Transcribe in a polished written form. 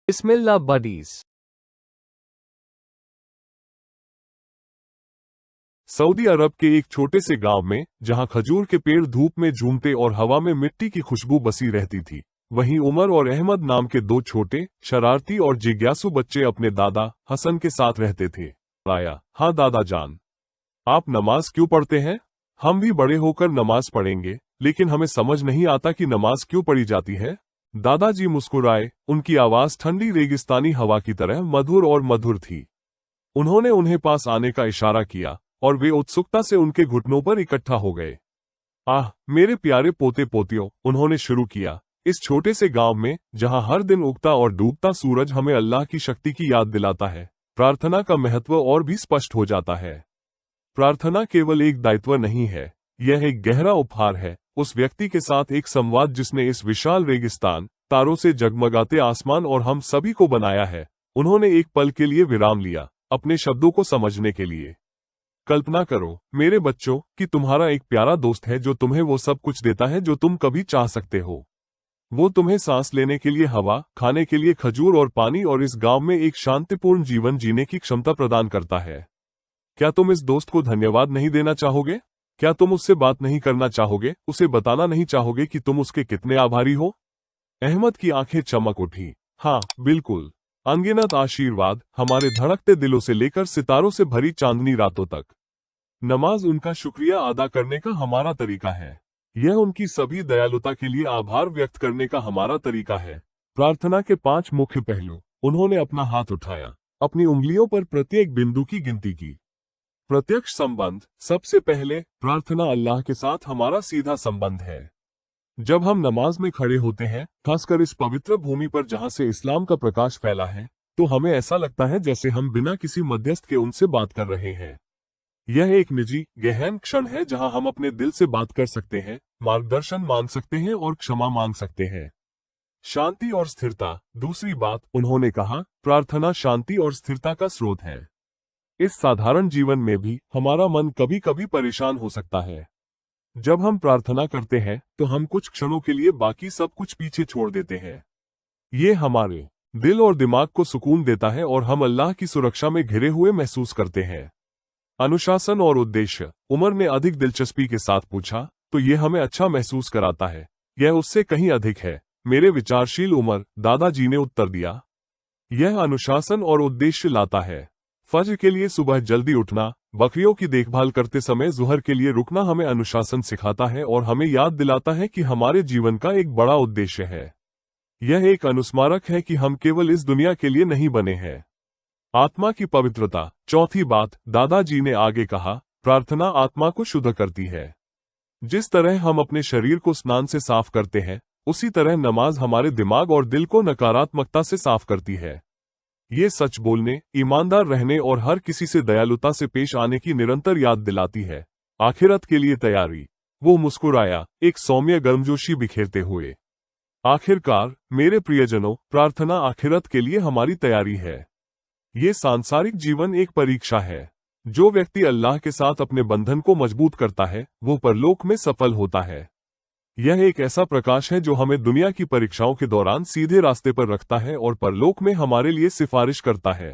बिस्मिल्लाह buddies. Saudi अरब के एक छोटे से गांव में, जहां खजूर के पेड़ धूप में झूमते और हवा में मिट्टी की खुशबू बसी रहती थी, वहीं उमर और अहमद नाम के दो छोटे, शरारती और जिज्ञासु बच्चे अपने दादा हसन के साथ रहते थे। आया, हाँ दादा जान, आप नमाज क्यों पढ़ते हैं? हम भी बड़े होकर नमाज पढ़ेंगे, लेकिन हमें समझ नहीं आता कि नमाज क्यों पढ़ी जाती है। दादाजी मुस्कुराए, उनकी आवाज ठंडी रेगिस्तानी हवा की तरह मधुर और मधुर थी। उन्होंने उन्हें पास आने का इशारा किया और वे उत्सुकता से उनके घुटनों पर इकट्ठा हो गए। आह, मेरे प्यारे पोते पोतियों, उन्होंने शुरू किया, इस छोटे से गांव में, जहां हर दिन उगता और डूबता सूरज हमें अल्लाह की शक्ति की याद दिलाता है, प्रार्थना का महत्व और भी स्पष्ट हो जाता है। प्रार्थना केवल एक दायित्व नहीं है, यह एक गहरा उपहार है उस व्यक्ति के साथ एक संवाद जिसने इस विशाल रेगिस्तान, तारों से जगमगाते आसमान और हम सभी को बनाया है। उन्होंने एक पल के लिए विराम लिया, अपने शब्दों को समझने के लिए। कल्पना करो मेरे बच्चों कि तुम्हारा एक प्यारा दोस्त है जो तुम्हें वो सब कुछ देता है जो तुम कभी चाह सकते हो। वो तुम्हें सांस लेने के लिए हवा, खाने के लिए खजूर और पानी, और इस गांव में एक शांतिपूर्ण जीवन जीने की क्षमता प्रदान करता है। क्या तुम इस दोस्त को धन्यवाद नहीं देना चाहोगे? क्या तुम उससे बात नहीं करना चाहोगे, उसे बताना नहीं चाहोगे कि तुम उसके कितने आभारी हो? अहमद की आंखें चमक उठी। हाँ बिल्कुल, अनगिनत आशीर्वाद, हमारे धड़कते दिलों से लेकर सितारों से भरी चांदनी रातों तक। नमाज उनका शुक्रिया अदा करने का हमारा तरीका है। यह उनकी सभी दयालुता के लिए आभार व्यक्त करने का हमारा तरीका है। प्रार्थना के 5 मुख्य पहलू। उन्होंने अपना हाथ उठाया, अपनी उंगलियों पर प्रत्येक बिंदु की गिनती की। प्रत्यक्ष संबंध। सबसे पहले, प्रार्थना अल्लाह के साथ हमारा सीधा संबंध है। जब हम नमाज में खड़े होते हैं, खासकर इस पवित्र भूमि पर जहां से इस्लाम का प्रकाश फैला है, तो हमें ऐसा लगता है जैसे हम बिना किसी मध्यस्थ के उनसे बात कर रहे हैं। यह एक निजी, गहन क्षण है जहां हम अपने दिल से बात कर सकते हैं, मार्गदर्शन मांग सकते हैं और क्षमा मांग सकते हैं। शांति और स्थिरता। दूसरी बात, उन्होंने कहा, प्रार्थना शांति और स्थिरता का स्रोत है। इस साधारण जीवन में भी हमारा मन कभी कभी परेशान हो सकता है। जब हम प्रार्थना करते हैं तो हम कुछ क्षणों के लिए बाकी सब कुछ पीछे छोड़ देते हैं। ये हमारे दिल और दिमाग को सुकून देता है और हम अल्लाह की सुरक्षा में घिरे हुए महसूस करते हैं। अनुशासन और उद्देश्य। उमर ने अधिक दिलचस्पी के साथ पूछा, तो ये हमें अच्छा महसूस कराता है? यह उससे कहीं अधिक है, मेरे विचारशील उमर, दादाजी ने उत्तर दिया। यह अनुशासन और उद्देश्य लाता है। फज्र के लिए सुबह जल्दी उठना, बकरियों की देखभाल करते समय जुहर के लिए रुकना हमें अनुशासन सिखाता है और हमें याद दिलाता है कि हमारे जीवन का एक बड़ा उद्देश्य है। यह एक अनुस्मारक है कि हम केवल इस दुनिया के लिए नहीं बने हैं। आत्मा की पवित्रता। चौथी बात, दादाजी ने आगे कहा, प्रार्थना आत्मा को शुद्ध करती है। जिस तरह हम अपने शरीर को स्नान से साफ करते हैं, उसी तरह नमाज हमारे दिमाग और दिल को नकारात्मकता से साफ करती है। ये सच बोलने, ईमानदार रहने और हर किसी से दयालुता से पेश आने की निरंतर याद दिलाती है। आखिरत के लिए तैयारी। वो मुस्कुराया, एक सौम्य गर्मजोशी बिखेरते हुए। आखिरकार, मेरे प्रियजनों, प्रार्थना आखिरत के लिए हमारी तैयारी है। ये सांसारिक जीवन एक परीक्षा है। जो व्यक्ति अल्लाह के साथ अपने बंधन को मजबूत करता है, वो परलोक में सफल होता है। यह एक ऐसा प्रकाश है जो हमें दुनिया की परीक्षाओं के दौरान सीधे रास्ते पर रखता है और परलोक में हमारे लिए सिफारिश करता है।